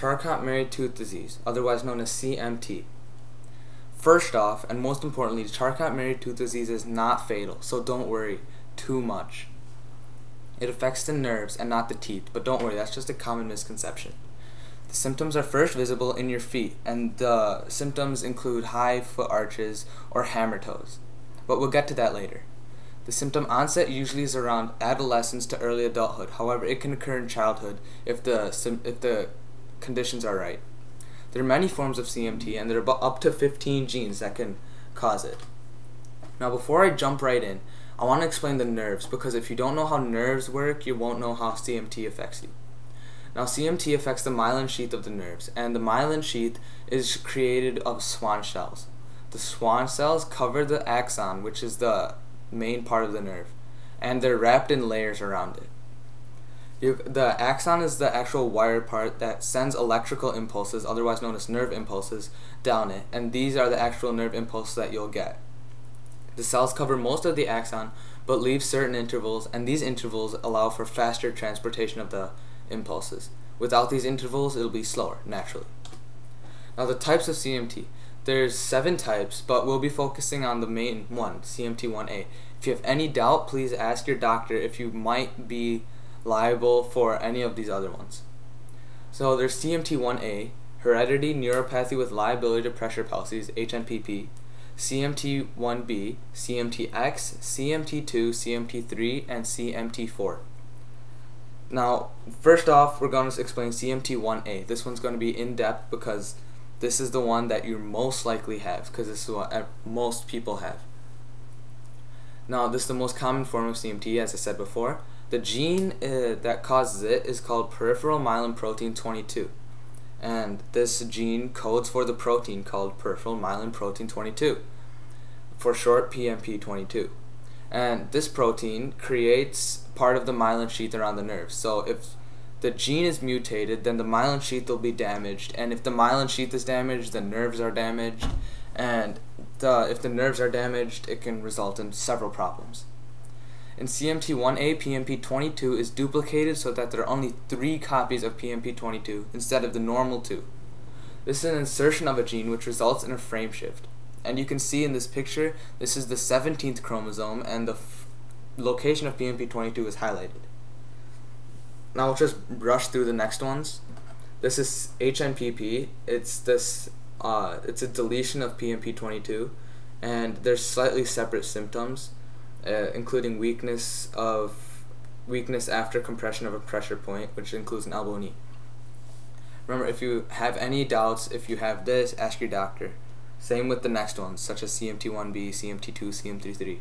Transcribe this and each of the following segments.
Charcot-Marie-Tooth Disease, otherwise known as CMT. First off, and most importantly, Charcot-Marie-Tooth Disease is not fatal, so don't worry too much. It affects the nerves and not the teeth, but don't worry, that's just a common misconception. The symptoms are first visible in your feet, and the symptoms include high foot arches or hammer toes, but we'll get to that later. The symptom onset usually is around adolescence to early adulthood. However, it can occur in childhood if the conditions are right. There are many forms of CMT, and there are up to 15 genes that can cause it. Now, before I jump right in, I want to explain the nerves, because if you don't know how nerves work, you won't know how CMT affects you. Now, CMT affects the myelin sheath of the nerves, and the myelin sheath is created of Schwann cells. The Schwann cells cover the axon, which is the main part of the nerve, and they're wrapped in layers around it. The axon is the actual wire part that sends electrical impulses, otherwise known as nerve impulses, down it, and these are the actual nerve impulses that you'll get. The cells cover most of the axon, but leave certain intervals, and these intervals allow for faster transportation of the impulses. Without these intervals, it'll be slower, naturally. Now, the types of CMT. There's 7 types, but we'll be focusing on the main one, CMT1A. If you have any doubt, please ask your doctor if you might be liable for any of these other ones. So there's CMT1A, heredity neuropathy with liability to pressure palsies, HNPP, CMT1B, CMTX, CMT2, CMT3, and CMT4. Now, first off, we're going to explain CMT1A. This one's going to be in-depth because this is the one that you most likely have, because this is what most people have. Now, this is the most common form of CMT, as I said before. The gene that causes it is called peripheral myelin protein 22. And this gene codes for the protein called peripheral myelin protein 22, for short PMP22. And this protein creates part of the myelin sheath around the nerve. So if the gene is mutated, then the myelin sheath will be damaged, and if the myelin sheath is damaged, the nerves are damaged, and if the nerves are damaged, it can result in several problems. In CMT1A, PMP22 is duplicated so that there are only 3 copies of PMP22 instead of the normal 2. This is an insertion of a gene which results in a frame shift. And you can see in this picture, this is the 17th chromosome, and the location of PMP22 is highlighted. Now we'll just brush through the next ones. This is HNPP. It's a deletion of PMP22, and there's slightly separate symptoms, including weakness after compression of a pressure point, which includes an elbow and knee. Remember, if you have any doubts, if you have this, ask your doctor. Same with the next ones, such as CMT1B, CMT2, CMT3.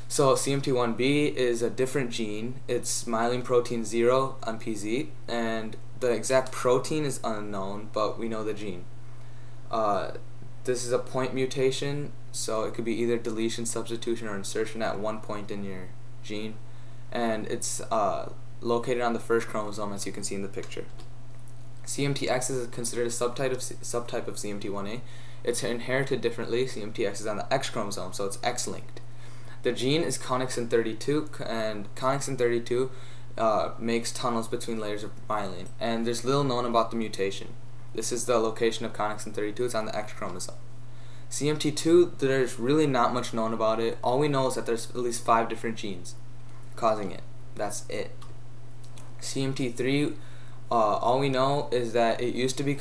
So CMT1B is a different gene. It's myelin protein 0 on PZ, and the exact protein is unknown, but we know the gene. This is a point mutation, so it could be either deletion, substitution, or insertion at one point in your gene, and it's located on the first chromosome, as you can see in the picture. CMTX is considered a subtype of CMT1A. It's inherited differently. CMTX is on the X chromosome, so it's X-linked. The gene is connexin 32, and connexin 32 makes tunnels between layers of myelin, and there's little known about the mutation. This is the location of connexin 32, it's on the X chromosome. CMT2, there's really not much known about it. All we know is that there's at least 5 different genes causing it. That's it. CMT3, all we know is that it used to be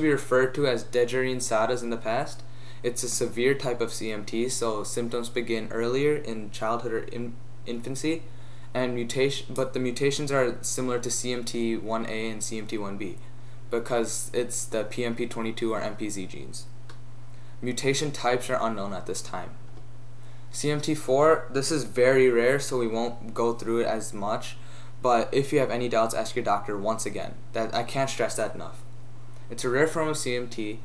referred to as Dejerine-Sadas in the past. It's a severe type of CMT, so symptoms begin earlier in childhood or infancy, and the mutations are similar to CMT1A and CMT1B because it's the PMP22 or MPZ genes. Mutation types are unknown at this time. CMT4, this is very rare, so we won't go through it as much, but if you have any doubts, ask your doctor once again. I can't stress that enough. It's a rare form of CMT,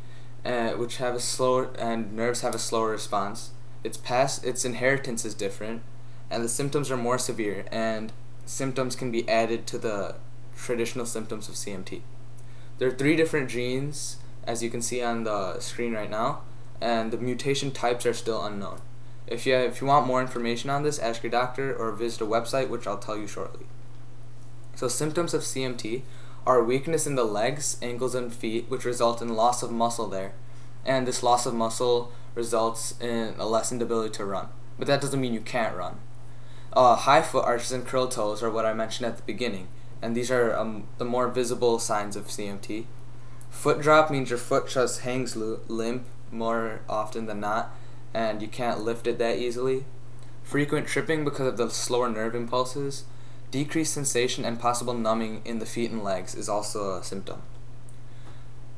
which have a slower, and nerves have a slower response. Its inheritance is different, and the symptoms are more severe, and symptoms can be added to the traditional symptoms of CMT. There are 3 different genes, as you can see on the screen right now, and the mutation types are still unknown. If you want more information on this, ask your doctor or visit a website, which I'll tell you shortly. So symptoms of CMT are weakness in the legs, ankles, and feet, which result in loss of muscle there. And this loss of muscle results in a lessened ability to run. But that doesn't mean you can't run. High foot arches and curled toes are what I mentioned at the beginning, and these are the more visible signs of CMT. Foot drop means your foot just hangs limp more often than not, and you can't lift it that easily. Frequent tripping because of the slower nerve impulses. Decreased sensation and possible numbing in the feet and legs is also a symptom.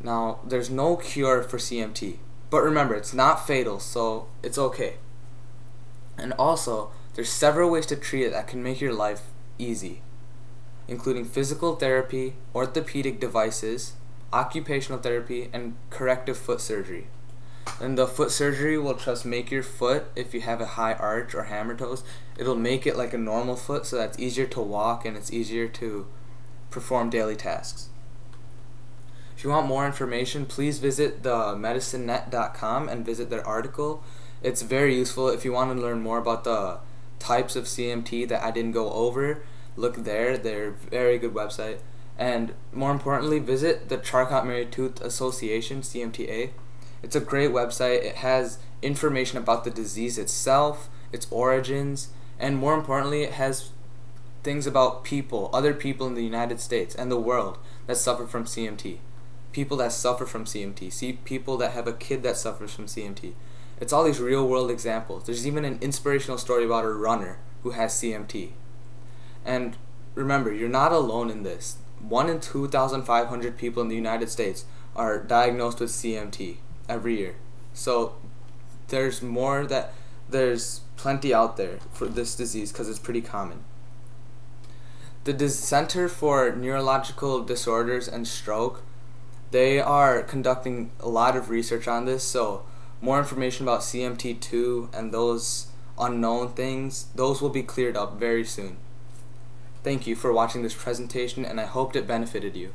Now, there's no cure for CMT, but remember, it's not fatal, so it's okay. And also, there's several ways to treat it that can make your life easy, including physical therapy, orthopedic devices, occupational therapy, and corrective foot surgery. And the foot surgery will just make your foot, if you have a high arch or hammer toes, it'll make it like a normal foot so that it's easier to walk and it's easier to perform daily tasks. If you want more information, please visit themedicinenet.com and visit their article. It's very useful. If you want to learn more about the types of CMT that I didn't go over, look there. They're a very good website. And more importantly, visit the Charcot-Marie-Tooth Association, CMTA. It's a great website. It has information about the disease itself, its origins, and more importantly, it has things about people, other people in the United States and the world that suffer from CMT. People that suffer from CMT. See people that have a kid that suffers from CMT. It's all these real world examples. There's even an inspirational story about a runner who has CMT. And remember, you're not alone in this. 1 in 2,500 people in the United States are diagnosed with CMT every year. So there's plenty out there for this disease because it's pretty common. The Center for Neurological Disorders and Stroke, they are conducting a lot of research on this, so more information about CMT2 and those unknown things, those will be cleared up very soon. Thank you for watching this presentation, and I hoped it benefited you.